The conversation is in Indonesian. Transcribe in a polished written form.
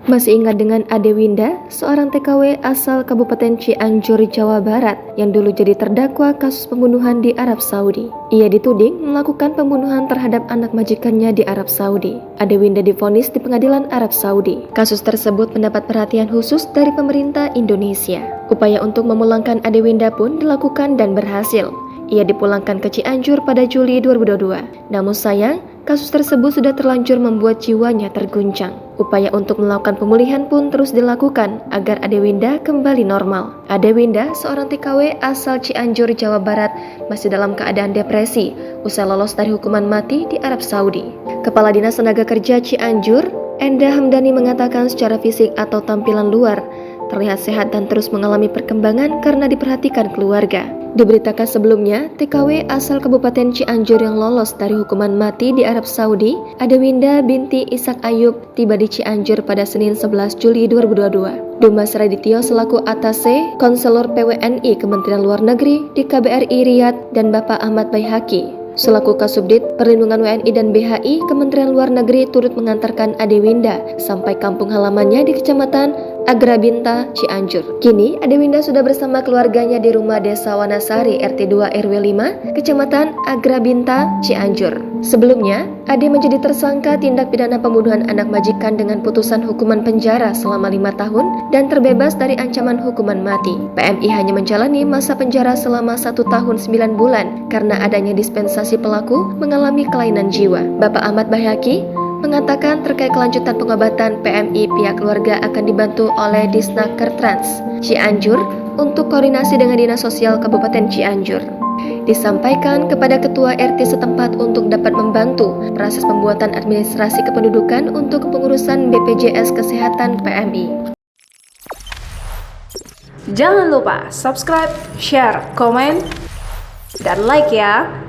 Masih ingat dengan Ade Winda, seorang TKW asal Kabupaten Cianjur, Jawa Barat yang dulu jadi terdakwa kasus pembunuhan di Arab Saudi. Ia dituding melakukan pembunuhan terhadap anak majikannya di Arab Saudi. Ade Winda divonis di pengadilan Arab Saudi. Kasus tersebut mendapat perhatian khusus dari pemerintah Indonesia. Upaya untuk memulangkan Ade Winda pun dilakukan dan berhasil. Ia dipulangkan ke Cianjur pada Juli 2022. Namun sayang, kasus tersebut sudah terlanjur membuat jiwanya terguncang. Upaya untuk melakukan pemulihan pun terus dilakukan agar Ade Winda kembali normal. Ade Winda, seorang TKW asal Cianjur, Jawa Barat, masih dalam keadaan depresi usai lolos dari hukuman mati di Arab Saudi. Kepala Dinas Tenaga Kerja Cianjur, Enda Hamdani, mengatakan secara fisik atau tampilan luar terlihat sehat dan terus mengalami perkembangan karena diperhatikan keluarga. Diberitakan sebelumnya, TKW asal Kabupaten Cianjur yang lolos dari hukuman mati di Arab Saudi, Ade Winda binti Ishak Ayub, tiba di Cianjur pada Senin 11 Juli 2022. Dumas Radityo selaku Atase, Konselor PWNI Kementerian Luar Negeri di KBRI Riyadh, dan Bapak Ahmad Baihaqi selaku Kasubdit Perlindungan WNI dan BHI Kementerian Luar Negeri turut mengantarkan Ade Winda sampai kampung halamannya di Kecamatan Agrabinta, Cianjur. Kini Ade Winda sudah bersama keluarganya di rumah Desa Wanasari RT 2 RW 5, Kecamatan Agrabinta, Cianjur. Sebelumnya, Ade menjadi tersangka tindak pidana pembunuhan anak majikan dengan putusan hukuman penjara selama 5 tahun dan terbebas dari ancaman hukuman mati. PMI hanya menjalani masa penjara selama 1 tahun 9 bulan karena adanya dispensasi pelaku mengalami kelainan jiwa. Bapak Ahmad Baihaqi mengatakan terkait kelanjutan pengobatan PMI, pihak keluarga akan dibantu oleh Disnaker Trans Cianjur untuk koordinasi dengan Dinas Sosial Kabupaten Cianjur. Disampaikan kepada Ketua RT setempat untuk dapat membantu proses pembuatan administrasi kependudukan untuk kepengurusan BPJS Kesehatan PMI. Jangan lupa subscribe, share, komen, dan like ya!